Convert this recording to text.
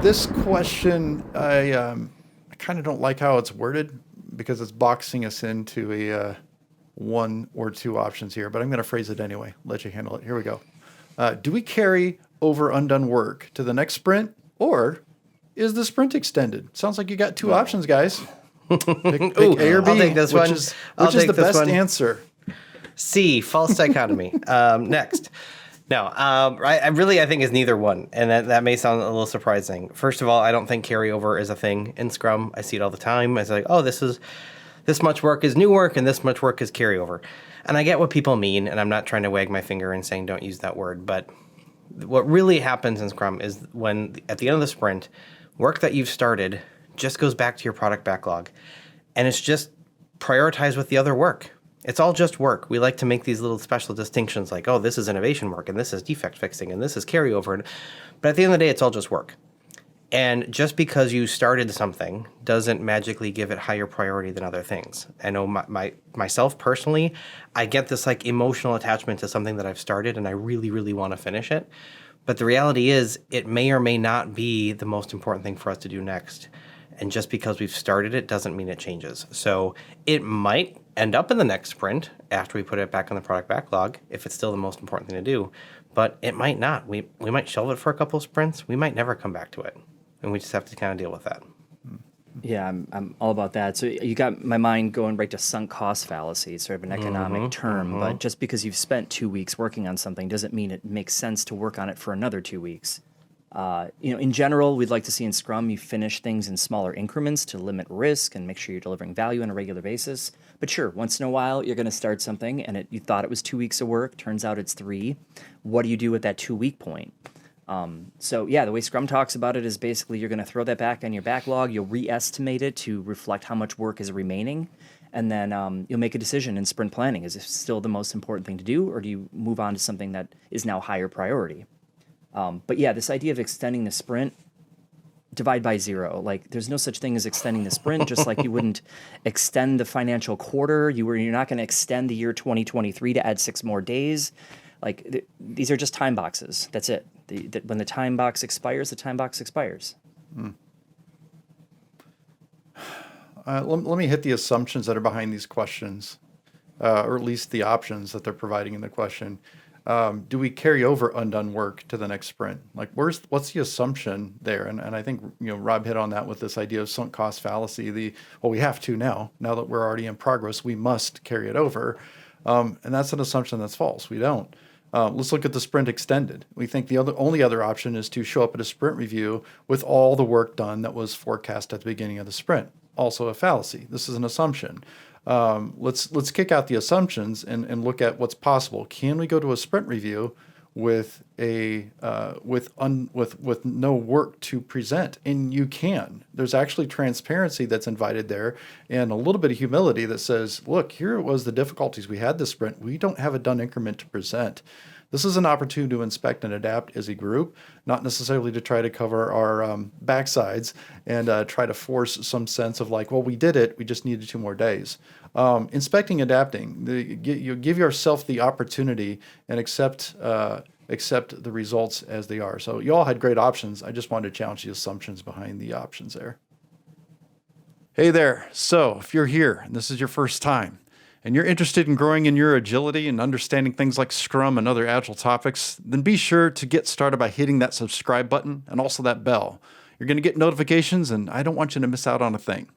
This question, I kind of don't like how it's worded because it's boxing us into a one or two options here, but I'm going to phrase it anyway. Let you handle it. Here we go. Do we carry over undone work to the next sprint, or is the sprint extended? Sounds like you got two options, guys. Pick Ooh, A or B. I'll take this one. Which is the best answer? C, false dichotomy. Next. No, I think is neither one, and that may sound a little surprising. First of all, I don't think carryover is a thing in Scrum. I see it all the time. It's like, oh, this much work is new work, and this much work is carryover. And I get what people mean, and I'm not trying to wag my finger and saying don't use that word, but what really happens in Scrum is when, at the end of the sprint, work that you've started just goes back to your product backlog, and it's just prioritized with the other work. It's all just work. We like to make these little special distinctions like, oh, this is innovation work, and this is defect fixing, and this is carryover. But at the end of the day, it's all just work. And just because you started something doesn't magically give it higher priority than other things. I know myself personally, I get this like emotional attachment to something that I've started, and I really, really want to finish it. But the reality is, it may or may not be the most important thing for us to do next. And just because we've started it doesn't mean it changes. So it might end up in the next sprint after we put it back on the product backlog if it's still the most important thing to do. But it might not. We might shelve it for a couple of sprints. We might never come back to it. And we just have to kind of deal with that. Yeah, I'm all about that. So you got my mind going right to sunk cost fallacy, sort of an economic term. But just because you've spent 2 weeks working on something doesn't mean it makes sense to work on it for another 2 weeks. In general, we'd like to see in Scrum you finish things in smaller increments to limit risk and make sure you're delivering value on a regular basis. But sure, once in a while, you're going to start something and you thought it was 2 weeks of work. Turns out it's 3. What do you do at that 2 week point? The way Scrum talks about it is basically you're going to throw that back on your backlog. You'll re-estimate it to reflect how much work is remaining. And then you'll make a decision in sprint planning. Is it still the most important thing to do, or do you move on to something that is now higher priority? This idea of extending the sprint, divide by 0. Like, there's no such thing as extending the sprint, just like you wouldn't extend the financial quarter. You're not going to extend the year 2023 to add 6 more days. These are just time boxes. That's it. When the time box expires, the time box expires. Let me hit the assumptions that are behind these questions, or at least the options that they're providing in the question. Do we carry over undone work to the next sprint? Like, what's the assumption there? And I think, Robb hit on that with this idea of sunk cost fallacy. We have to now that we're already in progress, we must carry it over. And that's an assumption that's false. We don't. Let's look at the sprint extended. We think the only other option is to show up at a sprint review with all the work done that was forecast at the beginning of the sprint. Also a fallacy. This is an assumption. Let's kick out the assumptions and look at what's possible. Can we go to a sprint review with no work to present? And you can. There's actually transparency that's invited there, and a little bit of humility that says, look, here was the difficulties we had this sprint. We don't have a done increment to present. This is an opportunity to inspect and adapt as a group, not necessarily to try to cover our backsides and try to force some sense of like, well, we did it, we just needed 2 more days. Inspecting, adapting, you give yourself the opportunity and accept the results as they are. So you all had great options. I just wanted to challenge the assumptions behind the options there. Hey there. So if you're here and this is your first time, and you're interested in growing in your agility and understanding things like Scrum and other agile topics, then be sure to get started by hitting that subscribe button and also that bell. You're going to get notifications, and I don't want you to miss out on a thing.